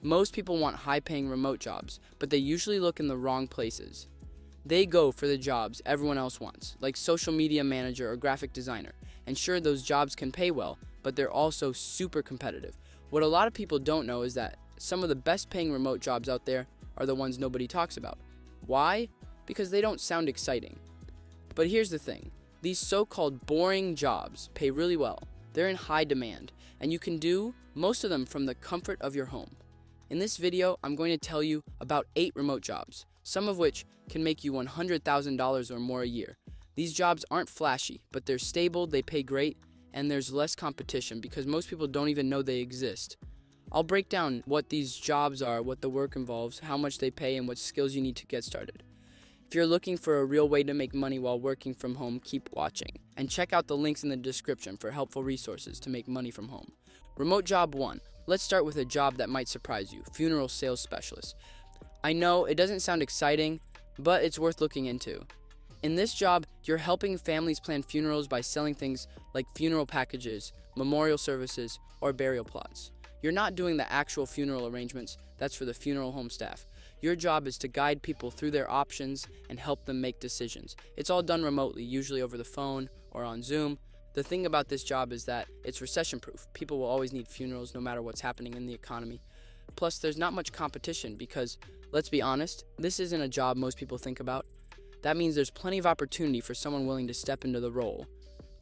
Most people want high-paying remote jobs, but they usually look in the wrong places. They go for the jobs everyone else wants, like social media manager or graphic designer. And sure, those jobs can pay well, but they're also super competitive. What a lot of people don't know is that some of the best paying remote jobs out there are the ones nobody talks about. Why? Because they don't sound exciting. But here's the thing. These so-called boring jobs pay really well. They're in high demand, and you can do most of them from the comfort of your home. In this video, I'm going to tell you about 8 remote jobs, some of which can make you $100,000 or more a year. These jobs aren't flashy, but they're stable, they pay great, and there's less competition because most people don't even know they exist. I'll break down what these jobs are, what the work involves, how much they pay, and what skills you need to get started. If you're looking for a real way to make money while working from home, keep watching. And check out the links in the description for helpful resources to make money from home. Remote job 1. Let's start with a job that might surprise you, funeral sales specialist. I know it doesn't sound exciting, but it's worth looking into. In this job, you're helping families plan funerals by selling things like funeral packages, memorial services, or burial plots. You're not doing the actual funeral arrangements, that's for the funeral home staff. Your job is to guide people through their options and help them make decisions. It's all done remotely, usually over the phone or on Zoom. The thing about this job is that it's recession-proof. People will always need funerals no matter what's happening in the economy. Plus, there's not much competition because, let's be honest, this isn't a job most people think about. That means there's plenty of opportunity for someone willing to step into the role.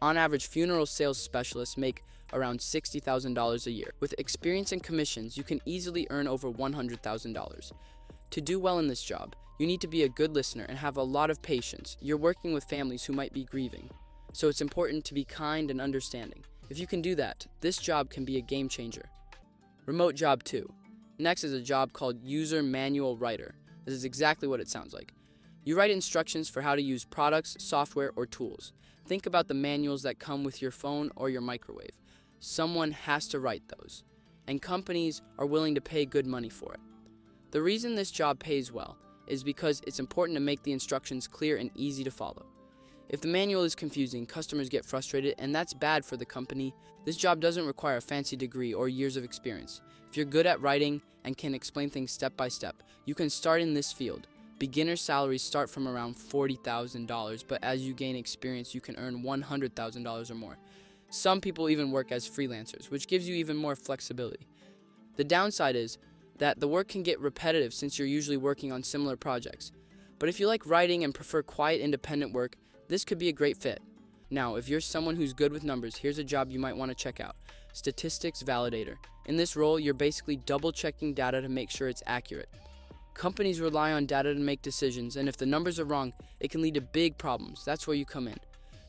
On average, funeral sales specialists make around $60,000 a year. With experience and commissions, you can easily earn over $100,000. To do well in this job, you need to be a good listener and have a lot of patience. You're working with families who might be grieving, so it's important to be kind and understanding. If you can do that, this job can be a game changer. Remote job 2. Next is a job called user manual writer. This is exactly what it sounds like. You write instructions for how to use products, software, or tools. Think about the manuals that come with your phone or your microwave. Someone has to write those, and companies are willing to pay good money for it. The reason this job pays well is because it's important to make the instructions clear and easy to follow. If the manual is confusing, customers get frustrated, and that's bad for the company. This job doesn't require a fancy degree or years of experience. If you're good at writing and can explain things step by step, you can start in this field. Beginner salaries start from around $40,000, but as you gain experience, you can earn $100,000 or more. Some people even work as freelancers, which gives you even more flexibility. The downside is that the work can get repetitive since you're usually working on similar projects. But if you like writing and prefer quiet, independent work, this could be a great fit. Now, if you're someone who's good with numbers, here's a job you might want to check out. Statistics validator. In this role, you're basically double-checking data to make sure it's accurate. Companies rely on data to make decisions, and if the numbers are wrong, it can lead to big problems. That's where you come in.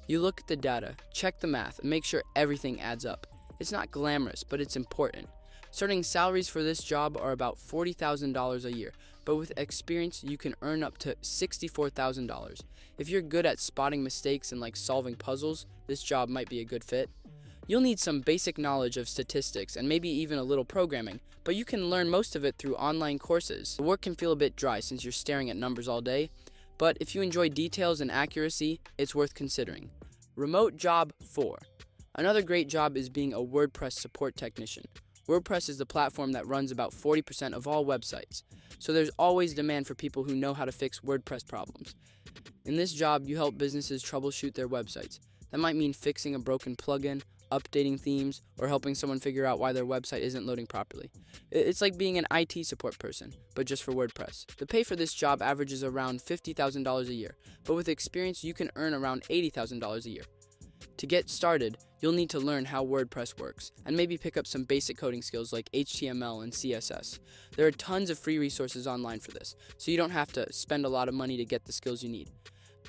You look at the data, check the math, and make sure everything adds up. It's not glamorous, but it's important. Starting salaries for this job are about $40,000 a year, but with experience, you can earn up to $64,000. If you're good at spotting mistakes and like solving puzzles, this job might be a good fit. You'll need some basic knowledge of statistics and maybe even a little programming, but you can learn most of it through online courses. The work can feel a bit dry since you're staring at numbers all day, but if you enjoy details and accuracy, it's worth considering. Remote job 4. Another great job is being a WordPress support technician. WordPress is the platform that runs about 40% of all websites, so there's always demand for people who know how to fix WordPress problems. In this job, you help businesses troubleshoot their websites. That might mean fixing a broken plugin, updating themes, or helping someone figure out why their website isn't loading properly. It's like being an IT support person, but just for WordPress. The pay for this job averages around $50,000 a year, but with experience, you can earn around $80,000 a year. To get started, you'll need to learn how WordPress works, and maybe pick up some basic coding skills like HTML and CSS. There are tons of free resources online for this, so you don't have to spend a lot of money to get the skills you need.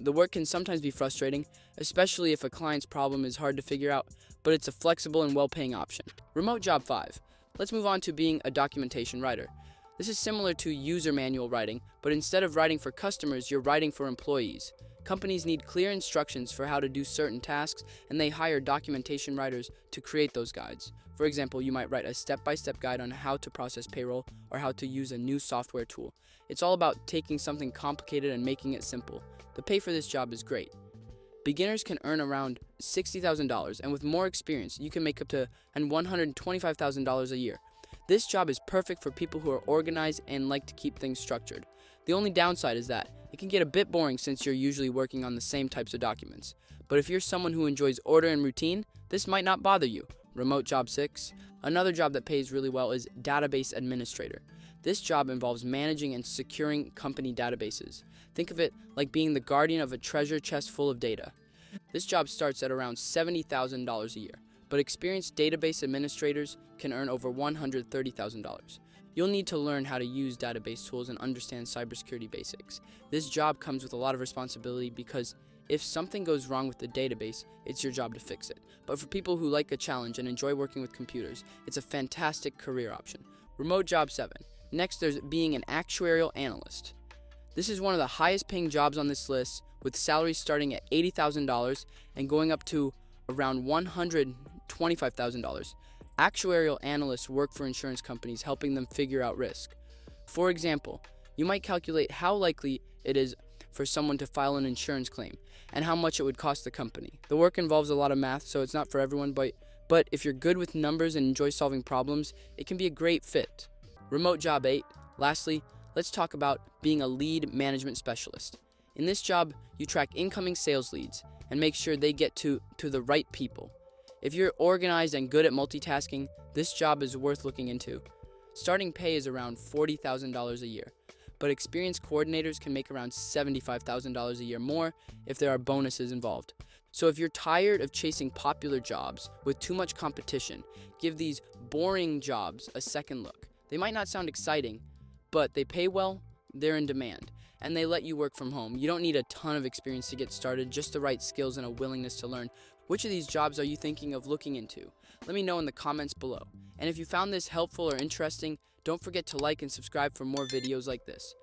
The work can sometimes be frustrating, especially if a client's problem is hard to figure out, but it's a flexible and well-paying option. Remote job 5. Let's move on to being a documentation writer. This is similar to user manual writing, but instead of writing for customers, you're writing for employees. Companies need clear instructions for how to do certain tasks, and they hire documentation writers to create those guides. For example, you might write a step-by-step guide on how to process payroll or how to use a new software tool. It's all about taking something complicated and making it simple. The pay for this job is great. Beginners can earn around $60,000, and with more experience, you can make up to $125,000 a year. This job is perfect for people who are organized and like to keep things structured. The only downside is that it can get a bit boring since you're usually working on the same types of documents. But if you're someone who enjoys order and routine, this might not bother you. Remote job 6. Another job that pays really well is database administrator. This job involves managing and securing company databases. Think of it like being the guardian of a treasure chest full of data. This job starts at around $70,000 a year, but experienced database administrators can earn over $130,000. You'll need to learn how to use database tools and understand cybersecurity basics. This job comes with a lot of responsibility because if something goes wrong with the database, it's your job to fix it. But for people who like a challenge and enjoy working with computers, it's a fantastic career option. Remote job 7. Next, there's being an actuarial analyst. This is one of the highest paying jobs on this list, with salaries starting at $80,000 and going up to around $125,000. Actuarial analysts work for insurance companies, helping them figure out risk. For example, you might calculate how likely it is for someone to file an insurance claim and how much it would cost the company. The work involves a lot of math, so it's not for everyone, but if you're good with numbers and enjoy solving problems, it can be a great fit. Remote job 8. Lastly, let's talk about being a lead management specialist. In this job, you track incoming sales leads and make sure they get to the right people. If you're organized and good at multitasking, this job is worth looking into. Starting pay is around $40,000 a year, but experienced coordinators can make around $75,000 a year more if there are bonuses involved. So if you're tired of chasing popular jobs with too much competition, give these boring jobs a second look. They might not sound exciting, but they pay well, they're in demand, and they let you work from home. You don't need a ton of experience to get started, just the right skills and a willingness to learn. Which of these jobs are you thinking of looking into? Let me know in the comments below. And if you found this helpful or interesting, don't forget to like and subscribe for more videos like this.